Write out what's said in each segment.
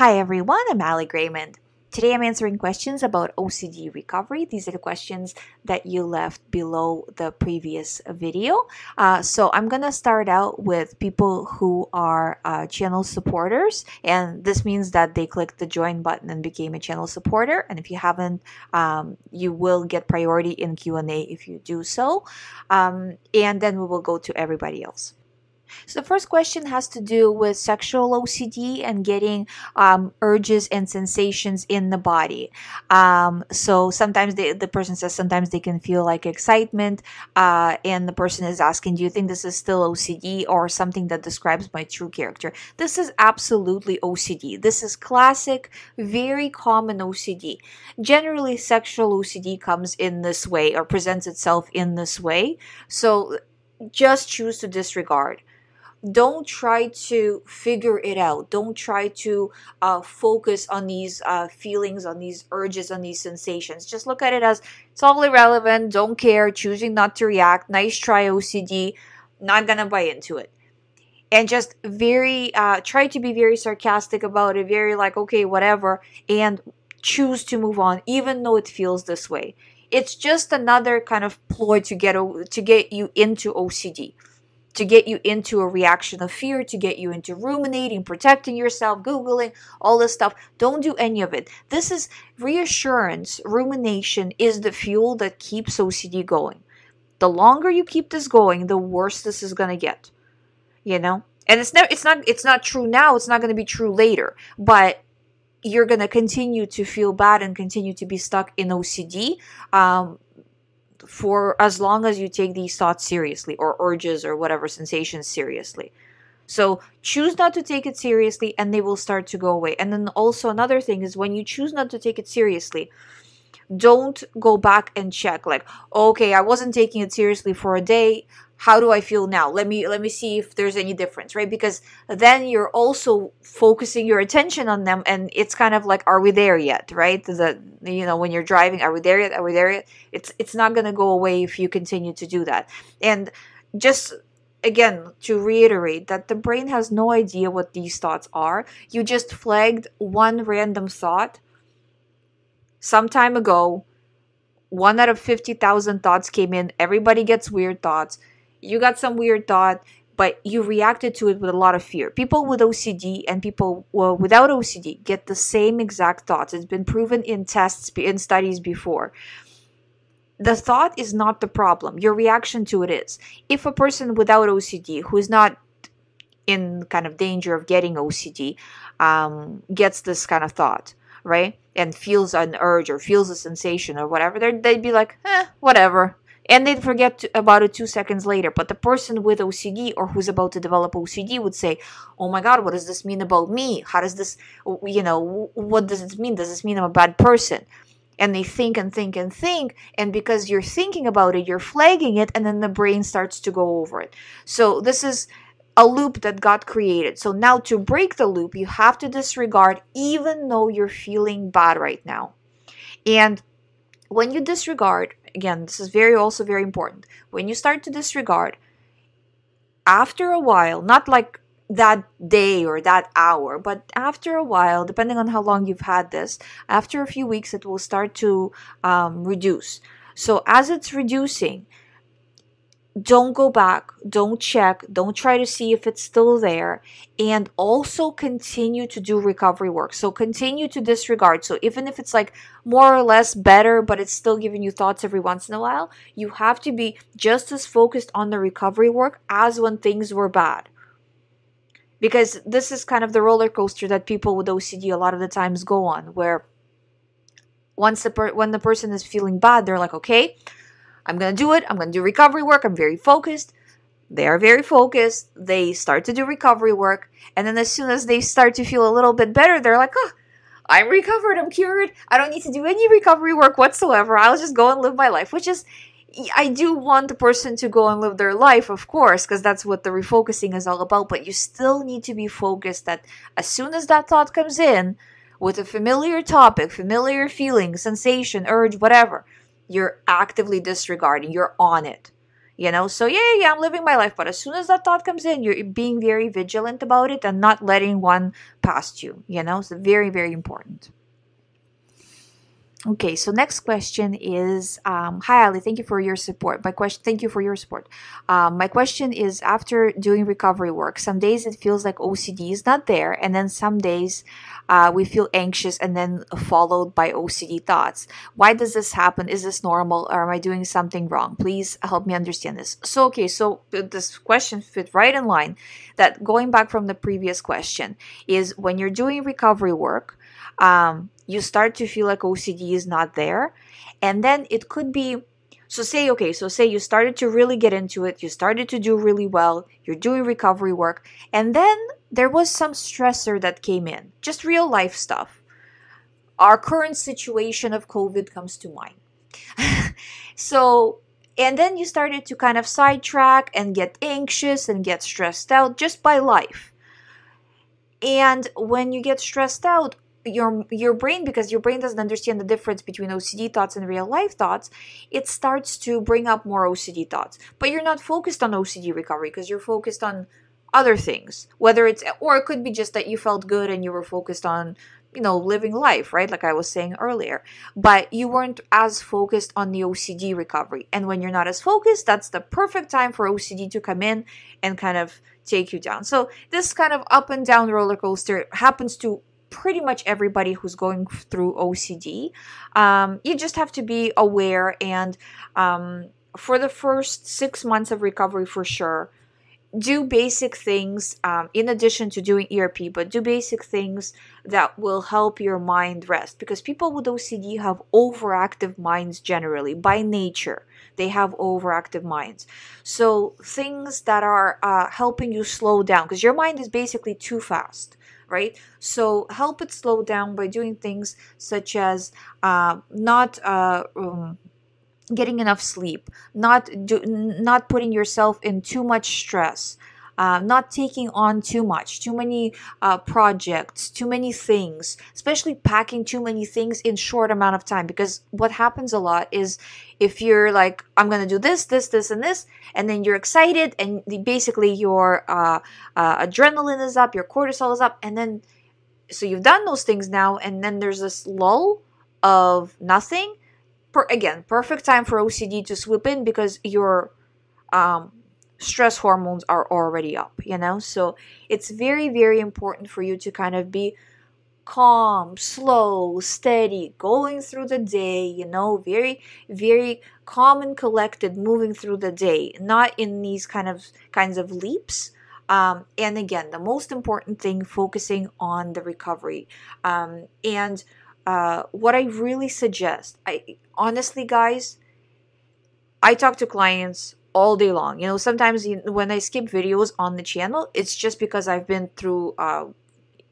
Hi everyone, I'm GREYMOND. Today I'm answering questions about OCD recovery. These are the questions that you left below the previous video. So I'm going to start out with people who are channel supporters, and this means that they clicked the join button and became a channel supporter. And if you haven't, you will get priority in Q&A if you do so. And then we will go to everybody else. So the first question has to do with sexual OCD and getting urges and sensations in the body. So sometimes the person says sometimes they can feel like excitement, and the person is asking, do you think this is still OCD or something that describes my true character? This is absolutely OCD. This is classic, very common OCD. Generally, sexual OCD comes in this way or presents itself in this way. So just choose to disregard. Don't try to figure it out. Don't try to focus on these feelings, on these urges, on these sensations. Just look at it as it's all irrelevant. Don't care. Choosing not to react. Nice try, OCD. Not gonna buy into it. And just try to be very sarcastic about it. Very like, okay, whatever. And choose to move on, even though it feels this way. It's just another kind of ploy to get you into OCD. To get you into a reaction of fear, to get you into ruminating, protecting yourself, Googling, all this stuff. Don't do any of it. This is reassurance. Rumination is the fuel that keeps OCD going. The longer you keep this going, the worse this is going to get. You know? And it's not true now. It's not going to be true later. But you're going to continue to feel bad and continue to be stuck in OCD. For as long as you take these thoughts seriously or urges or whatever sensations seriously. So choose not to take it seriously and they will start to go away. And then also another thing is when you choose not to take it seriously, don't go back and check like, okay, I wasn't taking it seriously for a day. How do I feel now? Let me see if there's any difference, right? Because then you're also focusing your attention on them, and it's kind of like, are we there yet, right? When you're driving, are we there yet? Are we there yet? It's not gonna go away if you continue to do that. And just again to reiterate that the brain has no idea what these thoughts are. You just flagged one random thought some time ago. 1 out of 50,000 thoughts came in. Everybody gets weird thoughts. You got some weird thought, but you reacted to it with a lot of fear. People with OCD and people without OCD get the same exact thoughts. It's been proven in tests, in studies before. The thought is not the problem. Your reaction to it is. If a person without OCD, who is not in kind of danger of getting OCD, gets this kind of thought, right? And feels an urge or feels a sensation or whatever, they'd be like, whatever. And they'd forget about it 2 seconds later. But the person with OCD or who's about to develop OCD would say, oh my God, what does this mean about me? How does this, what does it mean? Does this mean I'm a bad person? And they think and think and think. And because you're thinking about it, you're flagging it, and then the brain starts to go over it. So this is a loop that got created. So now to break the loop, you have to disregard even though you're feeling bad right now. And when you disregard, again, this is also very important. When you start to disregard, after a while, not like that day or that hour, but after a while, depending on how long you've had this, after a few weeks, it will start to reduce. So as it's reducing, don't go back, don't check, don't try to see if it's still there, and also continue to do recovery work. So continue to disregard. So even if it's like more or less better, but it's still giving you thoughts every once in a while, you have to be just as focused on the recovery work as when things were bad. Because this is kind of the roller coaster that people with OCD a lot of the times go on, where when the person is feeling bad, they're like, okay, I'm going to do it. I'm going to do recovery work. I'm very focused. They are very focused. They start to do recovery work. And then as soon as they start to feel a little bit better, they're like, oh, I'm recovered. I'm cured. I don't need to do any recovery work whatsoever. I'll just go and live my life, which is, I do want the person to go and live their life, of course, because that's what the refocusing is all about. But you still need to be focused that as soon as that thought comes in with a familiar topic, familiar feeling, sensation, urge, whatever, you're actively disregarding. You're on it. So I'm living my life, but as soon as that thought comes in, you're being very vigilant about it and not letting one past you. So very, very important. Okay, so next question is, hi Ali, thank you for your support. Thank you for your support. My question is, after doing recovery work, some days it feels like OCD is not there, and then some days we feel anxious and then followed by OCD thoughts. Why does this happen? Is this normal, or am I doing something wrong? Please help me understand this. So this question fit right in line that, going back from the previous question, is when you're doing recovery work, you start to feel like OCD is not there. And then it could be, say you started to really get into it, you started to do really well, you're doing recovery work, and then there was some stressor that came in, just real life stuff. Our current situation of COVID comes to mind. And then you started to kind of sidetrack and get anxious and get stressed out just by life. And when you get stressed out, your brain, because your brain doesn't understand the difference between OCD thoughts and real life thoughts, it starts to bring up more OCD thoughts. But you're not focused on OCD recovery because you're focused on other things. Or it could be just that you felt good and you were focused on, living life, right? Like I was saying earlier. But you weren't as focused on the OCD recovery. And when you're not as focused, that's the perfect time for OCD to come in and kind of take you down. So this kind of up and down roller coaster happens to pretty much everybody who's going through OCD. You just have to be aware, and for the first 6 months of recovery, for sure, do basic things in addition to doing ERP, but do basic things that will help your mind rest, because people with OCD have overactive minds generally. By nature, they have overactive minds. So things that are helping you slow down, because your mind is basically too fast, right? So help it slow down by doing things such as not getting enough sleep, not putting yourself in too much stress, not taking on too many projects, too many things, especially packing too many things in short amount of time. Because what happens a lot is, if you're like, I'm going to do this, and this, and then you're excited, and basically your adrenaline is up, your cortisol is up, and then, so you've done those things now, and then there's this lull of nothing. Again, perfect time for OCD to swoop in, because your stress hormones are already up, So it's very, very important for you to kind of be calm, slow, steady, going through the day, very, very calm and collected, moving through the day, not in these kinds of leaps. And again, the most important thing, focusing on the recovery. And what I really suggest, honestly, guys, I talk to clients all day long. Sometimes when I skip videos on the channel, it's just because I've been through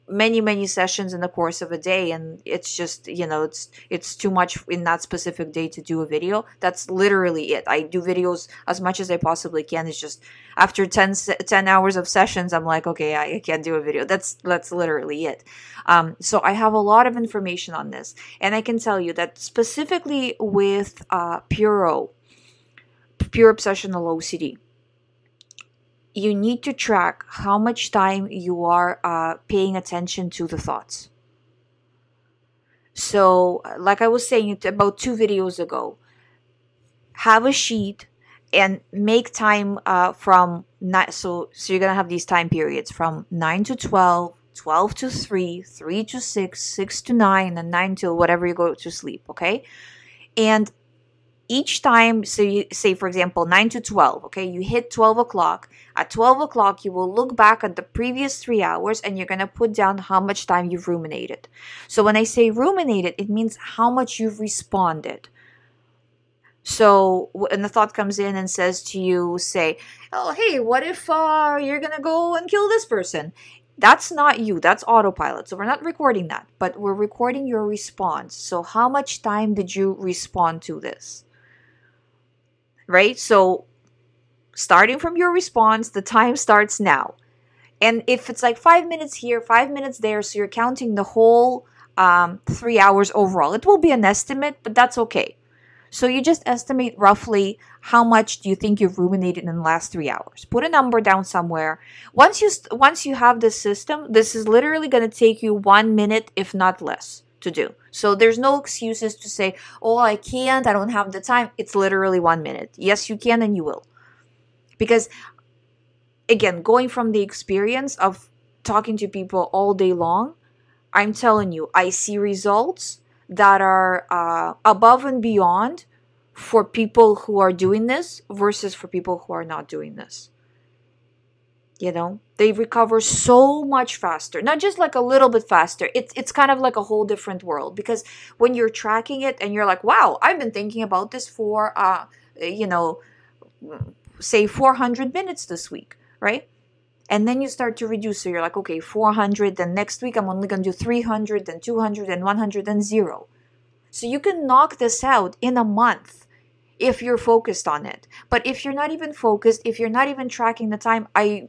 many sessions in the course of a day, and it's just, it's too much in that specific day to do a video. That's literally it. I do videos as much as I possibly can. It's just after 10 hours of sessions, I'm like, okay, I can't do a video. That's literally it. So I have a lot of information on this, and I can tell you that specifically with pure obsessional OCD, you need to track how much time you are paying attention to the thoughts. So, like I was saying about 2 videos ago, have a sheet and make time from so you're gonna have these time periods from 9 to 12, 12 to 3, 3 to 6, 6 to 9, and 9 till whatever you go to sleep. Okay, and each time, so you say, for example, 9 to 12, okay, you hit 12 o'clock. At 12 o'clock, you will look back at the previous 3 hours, and you're going to put down how much time you've ruminated. So when I say ruminated, it means how much you've responded. So when the thought comes in and says to you, say, oh, hey, what if you're going to go and kill this person? That's not you. That's autopilot. So we're not recording that, but we're recording your response. So how much time did you respond to this? Right? So starting from your response, the time starts now. And if it's like 5 minutes here, 5 minutes there, so you're counting the whole 3 hours overall, it will be an estimate, but that's okay. So you just estimate roughly how much do you think you've ruminated in the last 3 hours. Put a number down somewhere. Once you have this system, this is literally going to take you 1 minute, if not less, to do. So there's no excuses to say, oh, I can't, I don't have the time. It's literally 1 minute. Yes, you can and you will. Because again, going from the experience of talking to people all day long, I'm telling you, I see results that are above and beyond for people who are doing this versus for people who are not doing this. You know, they recover so much faster, not just like a little bit faster. It's kind of like a whole different world, because when you're tracking it and you're like, wow, I've been thinking about this for, say 400 minutes this week, right? And then you start to reduce. So you're like, okay, 400, then next week I'm only going to do 300, then 200, then 100, then 0. So you can knock this out in a month if you're focused on it. But if you're not even focused, if you're not even tracking the time, I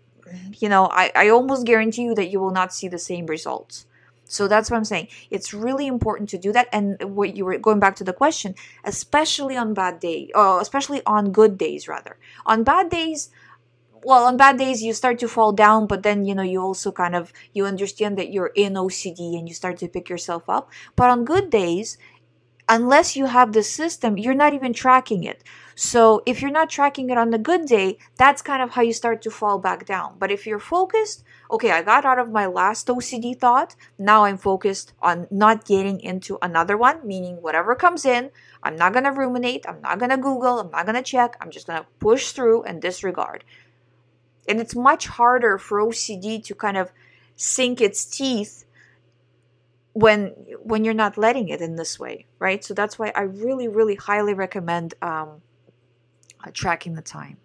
almost guarantee you that you will not see the same results. So that's what I'm saying. It's really important to do that. And what you were going back to the question, especially on bad days, especially on good days, rather. On bad days, you start to fall down, but then, you also you understand that you're in OCD and you start to pick yourself up. But on good days, unless you have the system, you're not even tracking it. So if you're not tracking it on the good day, that's kind of how you start to fall back down. But if you're focused, okay, I got out of my last OCD thought. Now I'm focused on not getting into another one, meaning whatever comes in, I'm not going to ruminate. I'm not going to Google. I'm not going to check. I'm just going to push through and disregard. And it's much harder for OCD to kind of sink its teeth when you're not letting it in this way, right? So that's why I really, really highly recommend tracking the time.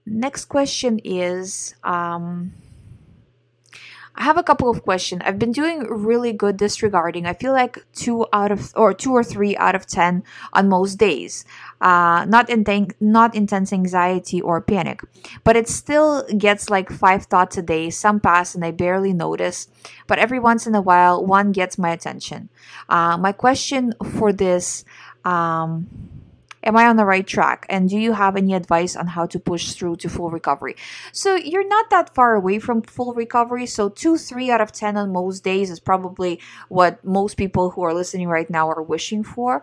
Next question is, I have a couple of questions. I've been doing really good disregarding. I feel like 2 or 3 out of 10 on most days. Not intense anxiety or panic, but it still gets like 5 thoughts a day. Some pass and I barely notice, but every once in a while, one gets my attention. My question for this, am I on the right track? And do you have any advice on how to push through to full recovery? So you're not that far away from full recovery. So 2-3 out of 10 on most days is probably what most people who are listening right now are wishing for.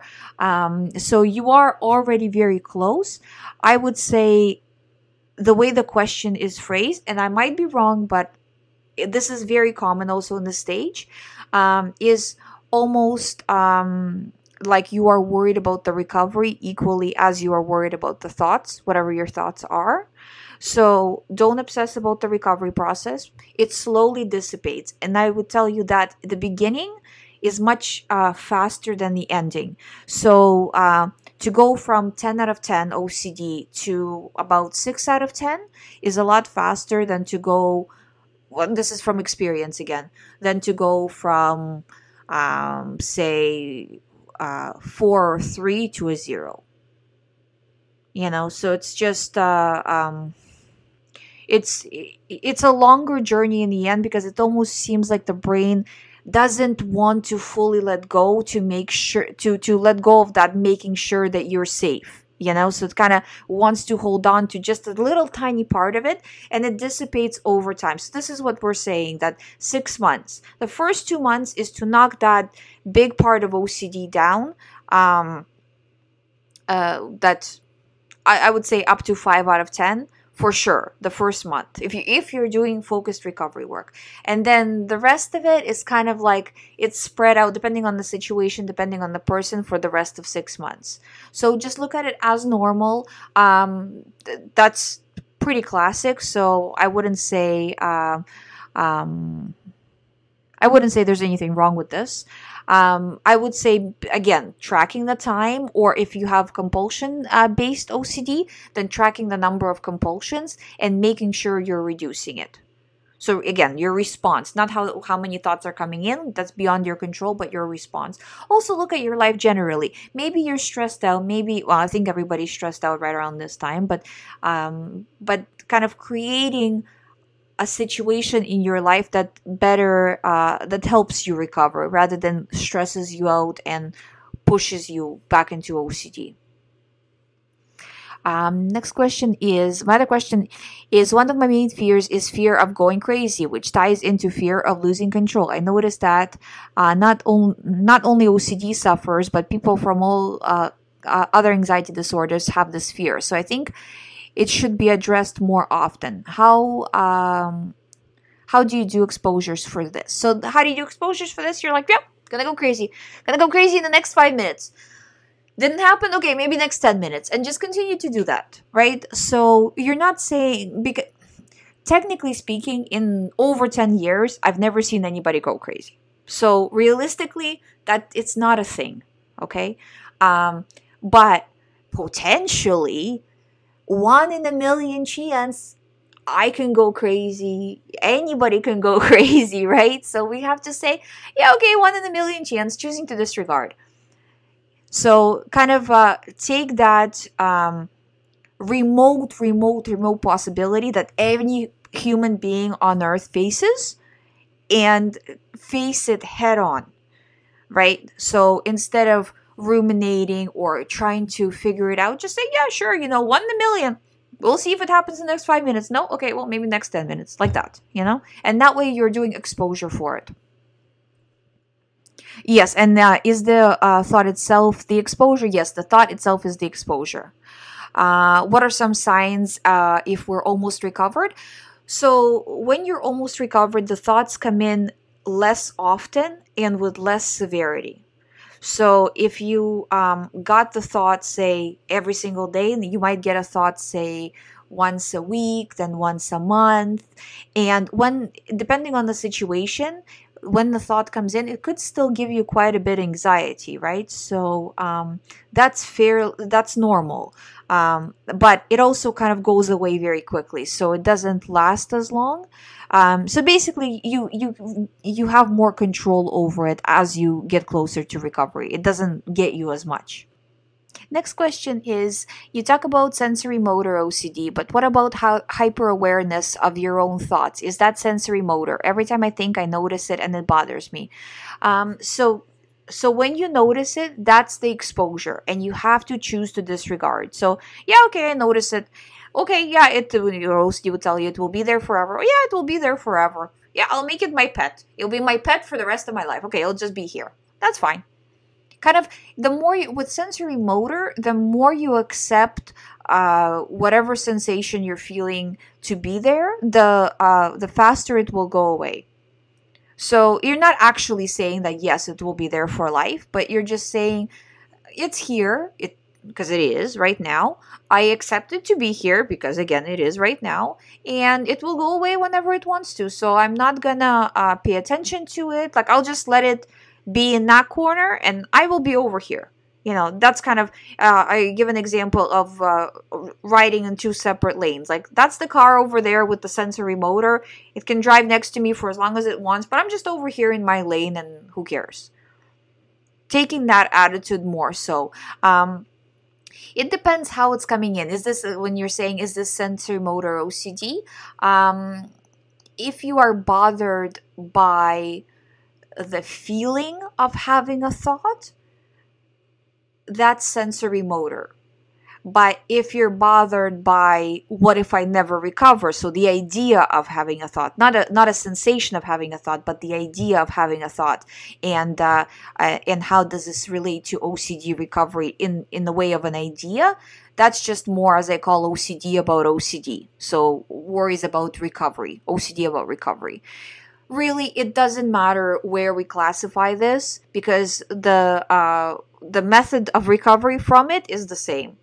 So you are already very close. I would say the way the question is phrased, and I might be wrong, but this is very common also in the stage, is almost like you are worried about the recovery equally as you are worried about the thoughts, whatever your thoughts are. So don't obsess about the recovery process. It slowly dissipates. And I would tell you that the beginning is much faster than the ending. So to go from 10 out of 10 OCD to about 6 out of 10 is a lot faster than to go, well, this is from experience again, than to go from, say, 4 or 3 to a 0. So it's just it's a longer journey in the end, because it almost seems like the brain doesn't want to fully let go, to make sure to let go of that, making sure that you're safe. So it kind of wants to hold on to just a little tiny part of it, and it dissipates over time. So this is what we're saying, that 6 months. The first 2 months is to knock that big part of OCD down. That I would say up to 5 out of 10 for sure, the first month, if you're doing focused recovery work. And then the rest of it is kind of like it's spread out depending on the situation, depending on the person, for the rest of 6 months. So just look at it as normal. That's pretty classic. So I wouldn't say there's anything wrong with this. I would say, again, tracking the time, or if you have compulsion-based OCD, then tracking the number of compulsions and making sure you're reducing it. So again, your response, not how many thoughts are coming in, that's beyond your control, but your response. Also look at your life generally. Maybe you're stressed out. I think everybody's stressed out right around this time, but kind of creating a situation in your life that helps you recover rather than stresses you out and pushes you back into OCD. Next question is, my other question is, one of my main fears is fear of going crazy, which ties into fear of losing control. I noticed that not only OCD suffers, but people from all other anxiety disorders have this fear. So I think it should be addressed more often. How do you do exposures for this? So how do you do exposures for this? You're like, yep, gonna go crazy. Gonna go crazy in the next 5 minutes. Didn't happen? Okay, maybe next 10 minutes. And just continue to do that, right? So you're not saying, because technically speaking, in over 10 years, I've never seen anybody go crazy. So realistically, that it's not a thing, okay? But potentially, 1 in a million chance, I can go crazy. Anybody can go crazy, right? So we have to say, yeah, okay, 1 in a million chance, choosing to disregard. So kind of take that remote possibility that any human being on earth faces and face it head on, right? So instead of ruminating or trying to figure it out, just say, yeah, sure, 1 in a million. We'll see if it happens in the next 5 minutes. No? Okay, well, maybe next 10 minutes. Like that, And that way you're doing exposure for it. Yes, and is the thought itself the exposure? Yes, the thought itself is the exposure. What are some signs if we're almost recovered? So when you're almost recovered, the thoughts come in less often and with less severity. So if you got the thought, say, every single day, and you might get a thought, say, once a week, then once a month. And depending on the situation, when the thought comes in, it could still give you quite a bit of anxiety, right? So that's normal. But it also kind of goes away very quickly, so it doesn't last as long. So basically, you have more control over it as you get closer to recovery. It doesn't get you as much. Next question is, you talk about sensorimotor OCD, but what about hyper-awareness of your own thoughts? Is that sensorimotor? Every time I think, I notice it and it bothers me. So when you notice it, that's the exposure, and you have to choose to disregard. So yeah, okay, I notice it. Okay, yeah, your OCD would tell you it will be there forever. Oh, yeah, it will be there forever. Yeah, I'll make it my pet. It'll be my pet for the rest of my life. Okay, it'll just be here. That's fine. Kind of, with sensorimotor, the more you accept whatever sensation you're feeling to be there, the faster it will go away. So you're not actually saying that, yes, it will be there for life, but you're just saying it's here, because it is right now. I accept it to be here because, again, it is right now, and it will go away whenever it wants to. So I'm not gonna pay attention to it. Like, I'll just let it be in that corner, and I will be over here. That's kind of, I give an example of riding in 2 separate lanes. Like, that's the car over there with the sensorimotor. It can drive next to me for as long as it wants, but I'm just over here in my lane, and who cares? Taking that attitude more so. It depends how it's coming in. Is this, when you're saying, is this sensorimotor OCD? If you are bothered by the feeling of having a thought, that's sensorimotor. But if you're bothered by, what if I never recover? So the idea of having a thought, not a sensation of having a thought, but the idea of having a thought, and how does this relate to OCD recovery in the way of an idea? That's just more, as I call, OCD about OCD. So worries about recovery, OCD about recovery. Really, it doesn't matter where we classify this, because the method of recovery from it is the same.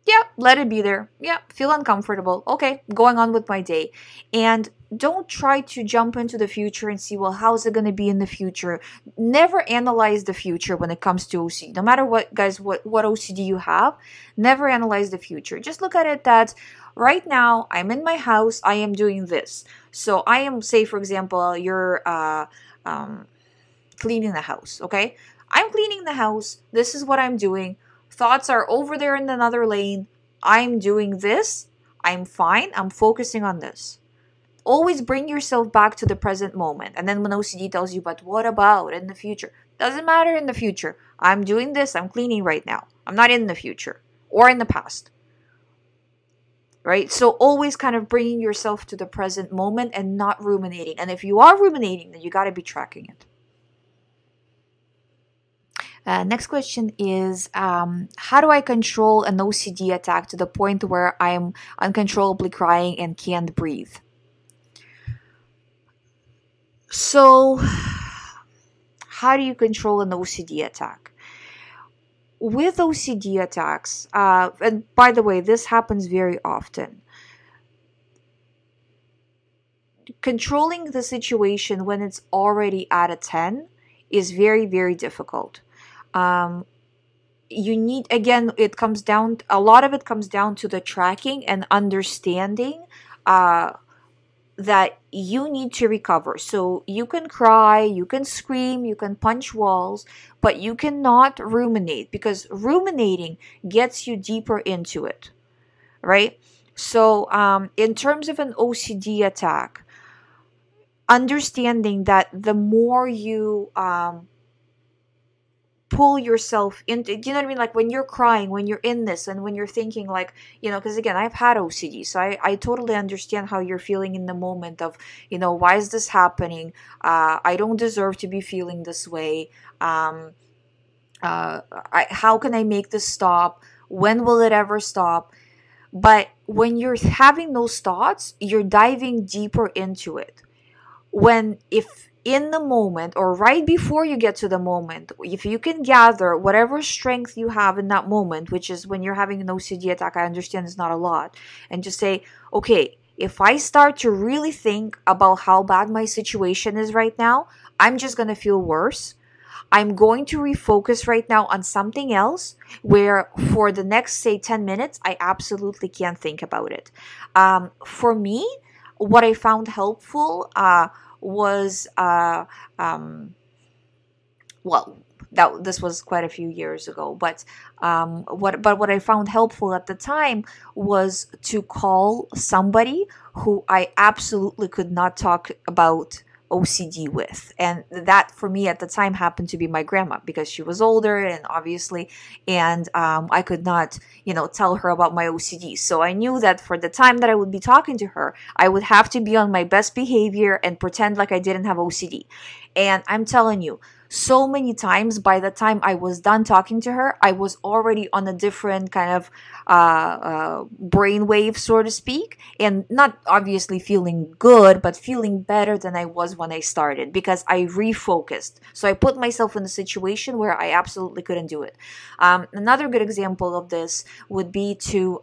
Yeah, let it be there. Yeah, feel uncomfortable. Okay, going on with my day. And don't try to jump into the future and see, well, how's it going to be in the future? Never analyze the future when it comes to OCD. No matter what, guys, what OCD you have, never analyze the future. Just look at it that right now, I'm in my house, I am doing this. So I am, say, for example, you're cleaning the house, okay? I'm cleaning the house. This is what I'm doing. Thoughts are over there in another lane. I'm doing this. I'm fine. I'm focusing on this. Always bring yourself back to the present moment. And then when OCD tells you, but what about in the future? Doesn't matter in the future. I'm doing this, I'm cleaning right now. I'm not in the future or in the past. Right? So always kind of bringing yourself to the present moment and not ruminating. And if you are ruminating, then you got to be tracking it. Next question is, how do I control an OCD attack to the point where I'm uncontrollably crying and can't breathe? So, how do you control an OCD attack? With OCD attacks, and by the way, this happens very often. Controlling the situation when it's already at a 10 is very, very difficult. You need, again, a lot of it comes down to the tracking and understanding that you need to recover. So you can cry, you can scream, you can punch walls, but you cannot ruminate, because ruminating gets you deeper into it, right? So in terms of an OCD attack, understanding that the more you pull yourself into, do you know what I mean? Like when you're crying, when you're in this, and when you're thinking like, because again, I've had OCD, so I totally understand how you're feeling in the moment of, why is this happening? I don't deserve to be feeling this way. How can I make this stop? When will it ever stop? But when you're having those thoughts, you're diving deeper into it. If in the moment or right before you get to the moment, if you can gather whatever strength you have in that moment, which is when you're having an OCD attack, I understand it's not a lot, and just say, okay, if I start to really think about how bad my situation is right now, I'm just going to feel worse. I'm going to refocus right now on something else where for the next, say, 10 minutes, I absolutely can't think about it. For me, what I found helpful was this was quite a few years ago, but what I found helpful at the time was to call somebody who I absolutely could not talk about OCD with. And that for me at the time happened to be my grandma, because she was older and obviously, and I could not, tell her about my OCD. So I knew that for the time that I would be talking to her, I would have to be on my best behavior and pretend like I didn't have OCD. And I'm telling you, so many times by the time I was done talking to her, I was already on a different kind of brainwave, so to speak, and not obviously feeling good, but feeling better than I was when I started, because I refocused. So I put myself in a situation where I absolutely couldn't do it. Another good example of this would be to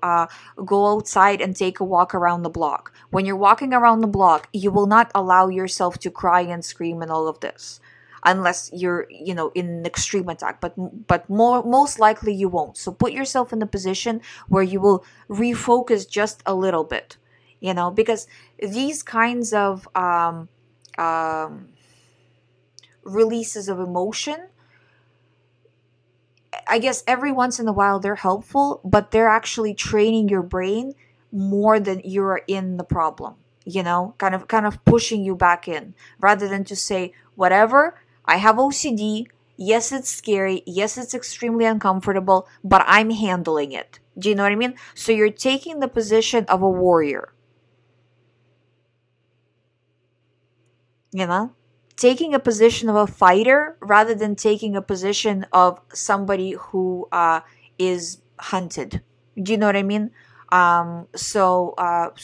go outside and take a walk around the block. When you're walking around the block, you will not allow yourself to cry and scream and all of this, unless you're, in an extreme attack, but most likely you won't. So put yourself in a position where you will refocus just a little bit, because these kinds of releases of emotion, I guess every once in a while they're helpful, but they're actually training your brain more than you're in the problem, kind of pushing you back in, rather than to say, whatever, I have OCD. Yes, it's scary. Yes, it's extremely uncomfortable, but I'm handling it. Do you know what I mean? So you're taking the position of a warrior. Taking a position of a fighter rather than taking a position of somebody who is hunted. Do you know what I mean? So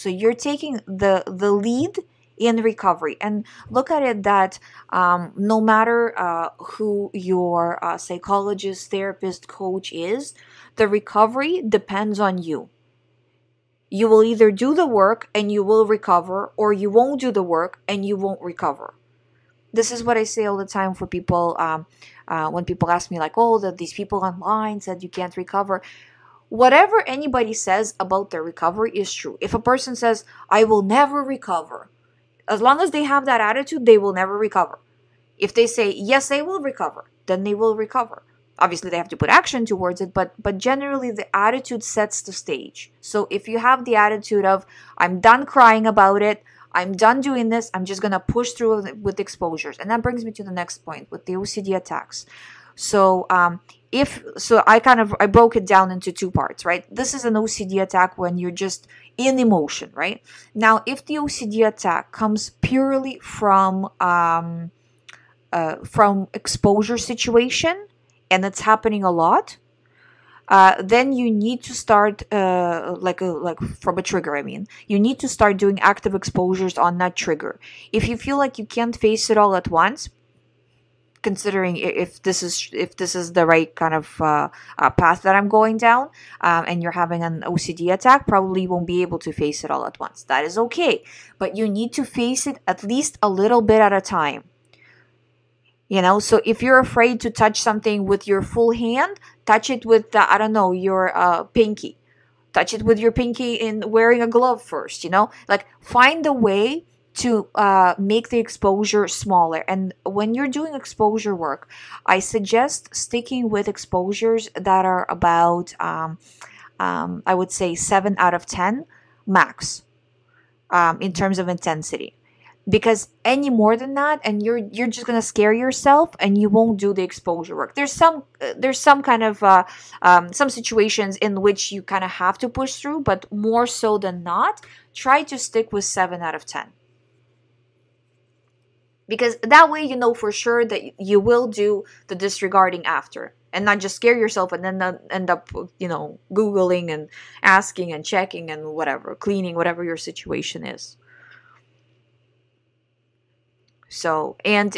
you're taking the lead in recovery, and look at it that no matter who your psychologist, therapist, coach is, the recovery depends on you. You will either do the work and you will recover, or you won't do the work and you won't recover. This is what I say all the time for people when people ask me like, oh, these people online said you can't recover. Whatever anybody says about their recovery is true. If a person says, I will never recover, as long as they have that attitude, they will never recover. If they say, yes, they will recover, then they will recover. Obviously, they have to put action towards it, but generally the attitude sets the stage. So if you have the attitude of, I'm done crying about it, I'm done doing this. I'm just going to push through with exposures. And that brings me to the next point with the OCD attacks. So I broke it down into two parts, right? This is an OCD attack when you're just in emotion, right? Now, if the OCD attack comes purely from exposure situation, and it's happening a lot, then you need to start like from a trigger. I mean, you need to start doing active exposures on that trigger. If you feel like you can't face it all at once, considering if this is the right kind of path that I'm going down, and you're having an OCD attack, probably you won't be able to face it all at once. That is okay, but you need to face it at least a little bit at a time. So if you're afraid to touch something with your full hand, touch it with your pinky. Touch it with your pinky in wearing a glove first. Like, find a way to make the exposure smaller. And when you're doing exposure work, I suggest sticking with exposures that are about I would say 7 out of 10 max, in terms of intensity. Because any more than that, and you're just gonna scare yourself, and you won't do the exposure work. There's some kind of some situations in which you kind of have to push through, but more so than not, try to stick with 7 out of 10. Because that way you know for sure that you will do the disregarding after, and not just scare yourself and then end up Googling and asking and checking and whatever, cleaning whatever your situation is. So, and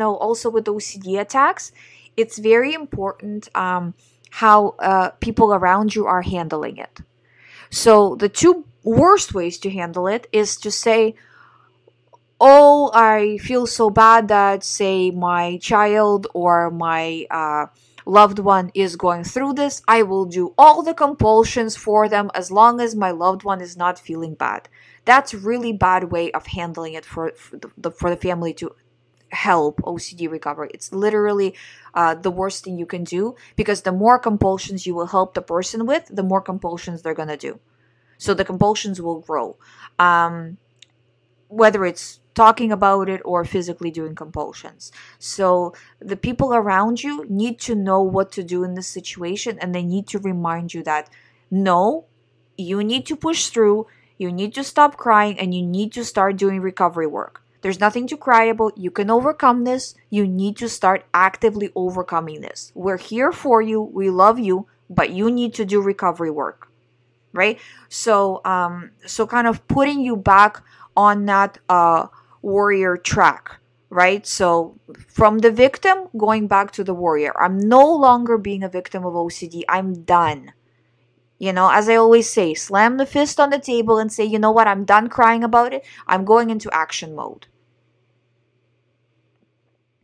also with OCD attacks, it's very important how people around you are handling it. So the two worst ways to handle it is to say, oh, I feel so bad that, say, my child or my loved one is going through this. I will do all the compulsions for them as long as my loved one is not feeling bad. That's really bad way of handling it for the family to help OCD recovery. It's literally the worst thing you can do, because the more compulsions you will help the person with, the more compulsions they're going to do. So the compulsions will grow. Whether it's talking about it or physically doing compulsions. So the people around you need to know what to do in this situation, and they need to remind you that, no, you need to push through, you need to stop crying, and you need to start doing recovery work. There's nothing to cry about. You can overcome this. You need to start actively overcoming this. We're here for you. We love you, but you need to do recovery work, right? So kind of putting you back on that warrior track, right? So from the victim, going back to the warrior. I'm no longer being a victim of OCD. I'm done. As I always say, slam the fist on the table and say, you know what, I'm done crying about it. I'm going into action mode.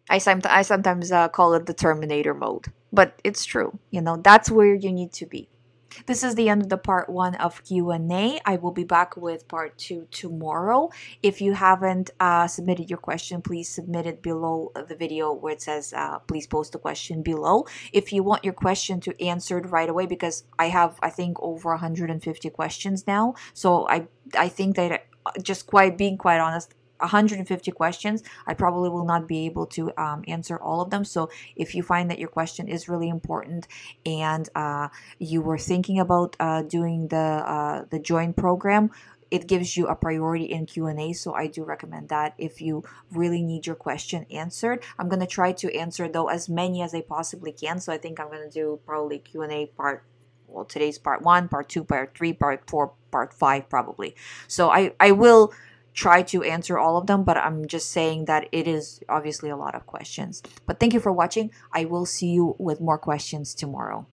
I sometimes call it the Terminator mode, but it's true. That's where you need to be. This is the end of the part 1 of Q&A. I will be back with part 2 tomorrow. If you haven't submitted your question, please submit it below the video where it says please post the question below. If you want your question to answered right away, because I have, I think, over 150 questions now. So I think that, being quite honest, 150 questions, I probably will not be able to answer all of them. So if you find that your question is really important and you were thinking about doing the join program, it gives you a priority in Q&A. So I do recommend that if you really need your question answered. I'm going to try to answer, though, as many as I possibly can. So I think I'm going to do probably Q&A today's part 1, part 2, part 3, part 4, part 5 probably. So I will try to answer all of them, but I'm just saying that it is obviously a lot of questions. But thank you for watching. I will see you with more questions tomorrow.